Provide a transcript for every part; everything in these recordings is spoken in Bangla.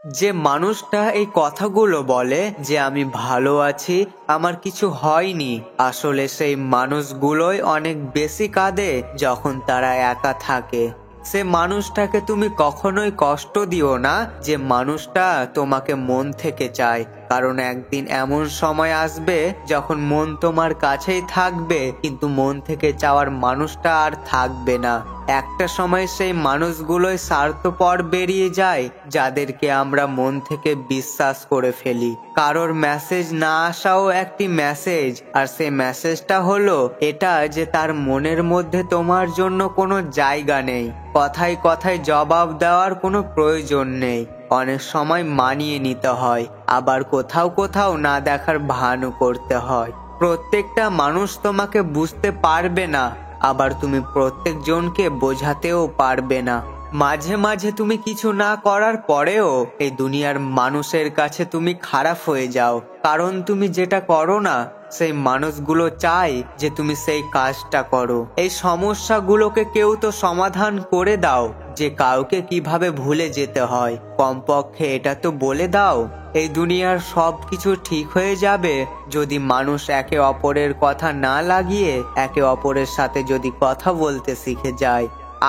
যে মানুষটা এই কথাগুলো বলে যে আমি ভালো আছি, আমার কিছু হয়নি, আসলে সেই মানুষগুলোই অনেক বেশি কাঁদে যখন তারা একা থাকে। সে মানুষটাকে তুমি কখনোই কষ্ট দিও না যে মানুষটা তোমাকে মন থেকে চায়, কারণ একদিন এমন সময় আসবে যখন মন তোমার কাছেই থাকবে কিন্তু মন থেকে চাওয়ার মানুষটা আর থাকবে না। একটা সময় সেই মানুষগুলোই স্বার্থপর বেরিয়ে যায় যাদেরকে আমরা মন থেকে বিশ্বাস করে ফেলি। কারোর মেসেজ না আসাও একটি মেসেজ, আর সেই মেসেজটা হলো এটা যে তার মনের মধ্যে তোমার জন্য কোনো জায়গা নেই। কথায় কথায় জবাব দেওয়ার কোনো প্রয়োজন নেই। অনেক সময় মানিয়ে নিতে হয়, আবার কোথাও কোথাও না দেখার ভানও করতে হয়। প্রত্যেকটা মানুষ তোমাকে বুঝতে পারবে না, আবার তুমি প্রত্যেকজনকে বোঝাতেও পারবে না। মাঝে মাঝে তুমি কিছু না করার পরেও এই দুনিয়ার মানুষের কাছে তুমি খারাপ হয়ে যাও, কারণ তুমি যেটা করো না সেই মানুষগুলো চায় যে তুমি সেই কাজটা করো। এই সমস্যাগুলোকে কেউ তো সমাধান করে দাও, যে কাউকে কিভাবে ভুলে যেতে হয়, কমপক্ষে এটা তো বলে দাও। এই দুনিয়ার সব কিছু ঠিক হয়ে যাবে যদি মানুষ একে অপরের কথা না লাগিয়ে একে অপরের সাথে যদি কথা বলতে শিখে যায়।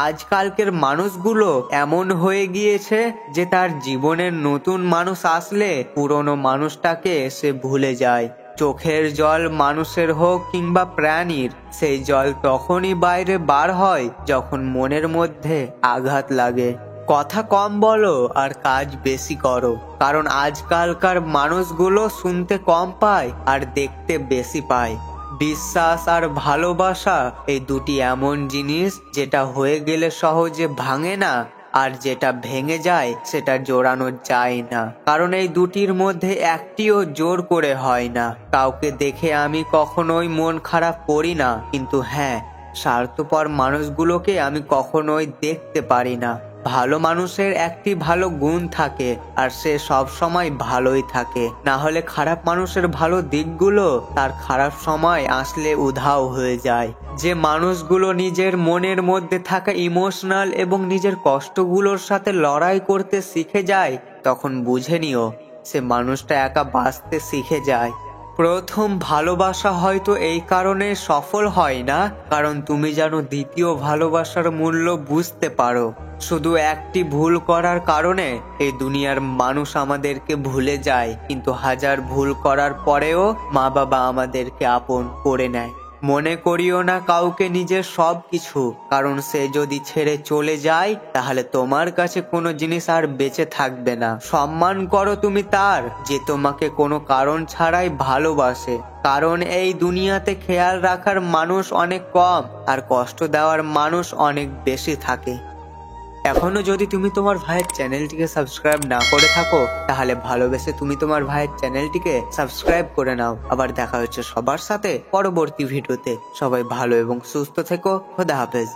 আজকালকের মানুষগুলো এমন হয়ে গিয়েছে যে তার জীবনের নতুন মানুষ আসলে পুরনো মানুষটাকে সে ভুলে যায়। চোখের জল মানুষের হোক কিংবা প্রাণীর, সেই জল তখনই বাইরে বার হয় যখন মনের মধ্যে আঘাত লাগে। কথা কম বলো আর কাজ বেশি করো, কারণ আজকালকার মানুষগুলো শুনতে কম পায় আর দেখতে বেশি পায়। বিশ্বাস আর ভালোবাসা এই দুটি এমন জিনিস যেটা হয়ে গেলে সহজে ভাঙে না, আর যেটা ভেঙে যায় সেটা জোড়ানো যায় না, কারণ এই দুটির মধ্যে একটিও জোর করে হয় না। কাউকে দেখে আমি কখনোই মন খারাপ করি না, কিন্তু হ্যাঁ, স্বার্থপর মানুষগুলোকে আমি কখনোই দেখতে পারি না। ভালো মানুষের একটি ভালো গুণ থাকে, আর সে সব সময় ভালোই থাকে। না হলে খারাপ মানুষের ভালো দিকগুলো তার খারাপ সময় আসলে উধাও হয়ে যায়। যে মানুষগুলো নিজের মনের মধ্যে থাকা ইমোশনাল এবং নিজের কষ্টগুলোর সাথে লড়াই করতে শিখে যায়, তখন বুঝে নিও সে মানুষটা একা বাঁচতে শিখে যায়। প্রথম ভালোবাসা হয়তো এই কারণে সফল হয় না কারণ তুমি যেন দ্বিতীয় ভালোবাসার মূল্য বুঝতে পারো। শুধু একটি ভুল করার কারণে এই দুনিয়ার মানুষ আমাদেরকে ভুলে যায়, কিন্তু হাজার ভুল করার পরেও মা বাবা আমাদেরকে আপন করে নেয়। মনে করিও না কাউকে নিজের সব কিছু, কারণ সে যদি ছেড়ে চলে যায় তাহলে তোমার কাছে কোনো জিনিস আর বেঁচে থাকবে না। সম্মান করো তুমি তার যে তোমাকে কোনো কারণ ছাড়াই ভালোবাসে, কারণ এই দুনিয়াতে খেয়াল রাখার মানুষ অনেক কম আর কষ্ট দেওয়ার মানুষ অনেক বেশি থাকে। এখনো যদি তুমি তোমার ভাইয়ের চ্যানেলটিকে সাবস্ক্রাইব না করে থাকো তাহলে ভালোবেসে তুমি তোমার ভাইয়ের চ্যানেলটিকে সাবস্ক্রাইব করে নাও। আবার দেখা হচ্ছে সবার সাথে পরবর্তী ভিডিওতে। সবাই ভালো এবং সুস্থ থেকো। খোদা হাফেজ।